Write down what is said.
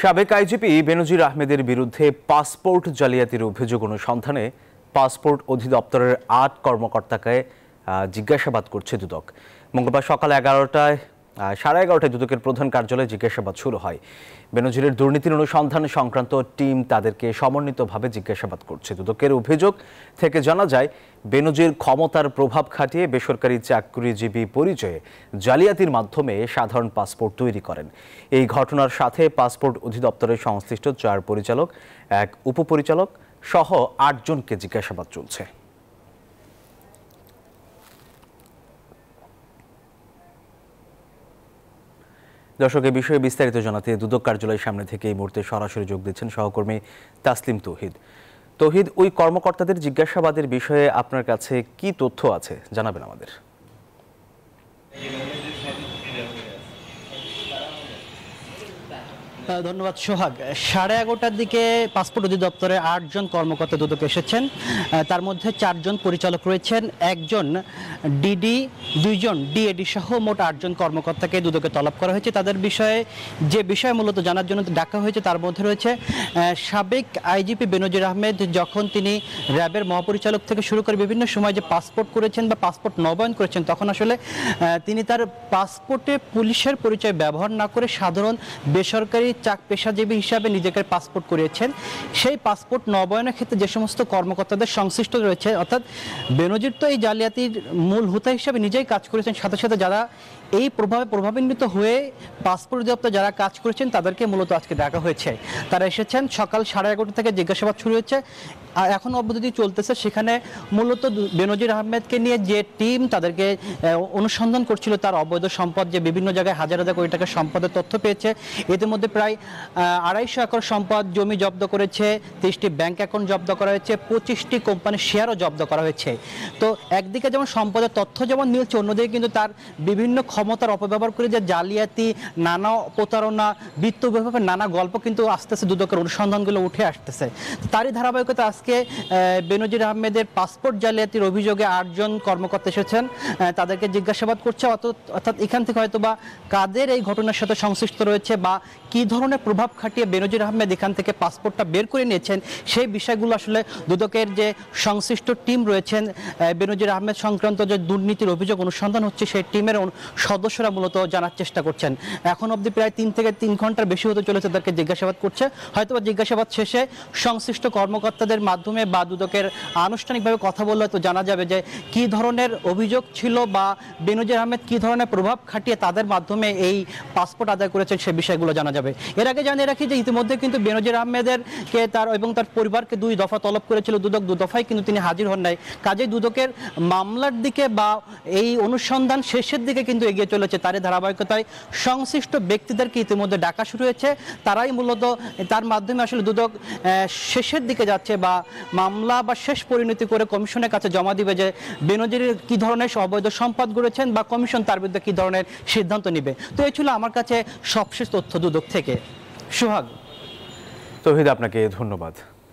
সাবেক আইজিপি বেনজির আহমেদের বিরুদ্ধে পাসপোর্ট জালিয়াতির অভিযোগ অনুসন্ধানে পাসপোর্ট অধিদপ্তরের ৮ কর্মকর্তাকে জিজ্ঞাসাবাদ করছে দুদক। মঙ্গলবার সকাল 11টায় দুদকের প্রধান কার্যালয়ে জিজ্ঞাসাবাদ শুরু হয়। বেনজিরের দুর্নীতির অনুসন্ধান সংক্রান্ত টিম তাদেরকে সমন্বিতভাবে জিজ্ঞাসাবাদ করছে। দুদকের অভিযোগ থেকে জানা যায়, বেনজির ক্ষমতার প্রভাব খাটিয়ে বেসরকারি চাকরিজীবী পরিচয়ে জালিয়াতির মাধ্যমে সাধারণ পাসপোর্ট তৈরি করেন। এই ঘটনার সাথে পাসপোর্ট অধিদপ্তরের সংশ্লিষ্ট ৪ পরিচালক, ১ উপপরিচালক সহ ৮ জনকে জিজ্ঞাসাবাদ চলছে। দর্শক, এই বিষয়ে বিস্তারিত জানাতে দুদক কার্যালয়ের সামনে থেকে এই মুহূর্তে সরাসরি যোগ দিচ্ছেন সহকর্মী তাসলিম তৌহিদ। তৌহিদ, ওই কর্মকর্তাদের জিজ্ঞাসাবাদের বিষয়ে আপনার কাছে কি তথ্য আছে জানাবেন আমাদের। ধন্যবাদ সোহাগ। 11:30টার দিকে পাসপোর্ট অধিদপ্তরে ৮ জন কর্মকর্তা দুদকে এসেছেন। তার মধ্যে 4 জন পরিচালক রয়েছেন, 1 জন ডিডি, 2 জন ডিএডি সহ মোট 8 জন কর্মকর্তাকে দুদকে তলব করা হয়েছে। তাদের বিষয়ে যে বিষয় মূলত জানার জন্য ডাকা হয়েছে তার মধ্যে রয়েছে সাবেক আইজিপি বেনজির আহমেদ যখন তিনি র্যাবের মহাপরিচালক থেকে শুরু করে বিভিন্ন সময় যে পাসপোর্ট করেছেন বা পাসপোর্ট নবায়ন করেছেন, তখন আসলে তিনি তার পাসপোর্টে পুলিশের পরিচয় ব্যবহার না করে সাধারণ বেসরকারি পেশাজীবী হিসাবে নিজেকে পাসপোর্ট করিয়েছেন। সেই পাসপোর্ট নবায়নের ক্ষেত্রে যে সমস্ত কর্মকর্তাদের সংশ্লিষ্ট রয়েছে, অর্থাৎ বেনজির তো এই জালিয়াতির মূল হোতা হিসাবে নিজেই কাজ করেছেন, সাথে সাথে যারা এই প্রভাবান্বিত হয়ে পাসপোর্ট অধিদপ্তর যারা কাজ করেছেন তাদেরকে মূলত আজকে ডাকা হয়েছে। তারা এসেছেন সকাল 11:30 থেকে জিজ্ঞাসাবাদ শুরু হয়েছে, এখন অবধি চলতেছে। সেখানে মূলত বেনজির আহমেদকে নিয়ে যে টিম তাদেরকে অনুসন্ধান করছিল, তার অবৈধ সম্পদ যে বিভিন্ন জায়গায় হাজার হাজার কোটি টাকার সম্পদের তথ্য পেয়েছে। এদের মধ্যে প্রায় 250 একর সম্পদ জমি জব্দ করেছে, 30টি ব্যাংক অ্যাকাউন্ট জব্দ করা হয়েছে, 25টি কোম্পানির শেয়ারও জব্দ করা হয়েছে। তো একদিকে যেমন সম্পদের তথ্য যেমন মিলছে, অন্যদিকে কিন্তু তার বিভিন্ন ক্ষমতার অপব্যবহার করে যে জালিয়াতি, নানা প্রতারণা, বিত্ত বিভাগের নানা গল্প কিন্তু আস্তে আস্তে দুদকের অনুসন্ধানগুলো উঠে আসতেছে। তারই ধারাবাহিকতা আজকে বেনজির আহমেদের পাসপোর্ট জালিয়াতির অভিযোগে 8 জন কর্মকর্তা এসেছেন, তাদেরকে জিজ্ঞাসাবাদ করছে। অর্থাৎ এখান থেকে হয়তো বা কাদের এই ঘটনার সাথে সংশ্লিষ্ট রয়েছে বা কি ধরনের প্রভাব খাটিয়ে বেনজির আহমেদ এখান থেকে পাসপোর্টটা বের করে নিয়েছেন, সেই বিষয়গুলো আসলে দুদকের যে সংশ্লিষ্ট টিম রয়েছেন, বেনজির আহমেদ সংক্রান্ত যে দুর্নীতির অভিযোগ অনুসন্ধান হচ্ছে, সেই টিমের সদস্যরা মূলত জানার চেষ্টা করছেন। এখন অবধি প্রায় 3 থেকে 3 ঘন্টার বেশি হতে চলেছে তাদেরকে জিজ্ঞাসাবাদ করছে। হয়তো জিজ্ঞাসাবাদ শেষে সংশ্লিষ্ট কর্মকর্তাদের মাধ্যমে বা দুদকের আনুষ্ঠানিকভাবে কথা বললে হয়তো জানা যাবে যে কি ধরনের অভিযোগ ছিল বা বেনজির আহমেদ কি ধরনের প্রভাব খাটিয়ে তাদের মাধ্যমে এই পাসপোর্ট আদায় করেছেন, সে বিষয়গুলো জানা যাবে। এর আগে জানিয়ে রাখি যে ইতিমধ্যে কিন্তু বেনজির আহমেদেরকে তার পরিবারকে 2 দফা তলব করেছিল দুদক, 2 দফায় কিন্তু তিনি হাজির হন নাই। কাজেই দুদকের মামলার দিকে বা এই অনুসন্ধান শেষের দিকে কিন্তু এগিয়ে চলেছে। তারই ধারাবাহিকতায় সংশ্লিষ্ট ব্যক্তিদেরকে ইতিমধ্যে ডাকা শুরু হয়েছে। তারাই মূলত তার মাধ্যমে আসলে দুদক শেষের দিকে যাচ্ছে বা মামলা বা শেষ পরিণতি করে কমিশনের কাছে জমা দিবে যে বেনজির কি ধরনের অবৈধ সম্পদ গড়েছেন বা কমিশন তার বিরুদ্ধে কি ধরনের সিদ্ধান্ত নেবে। তো এই ছিল আমার কাছে সবশেষ তথ্য দুদক থেকে। সোহাগ। তৌহিদ, আপনাকে ধন্যবাদ।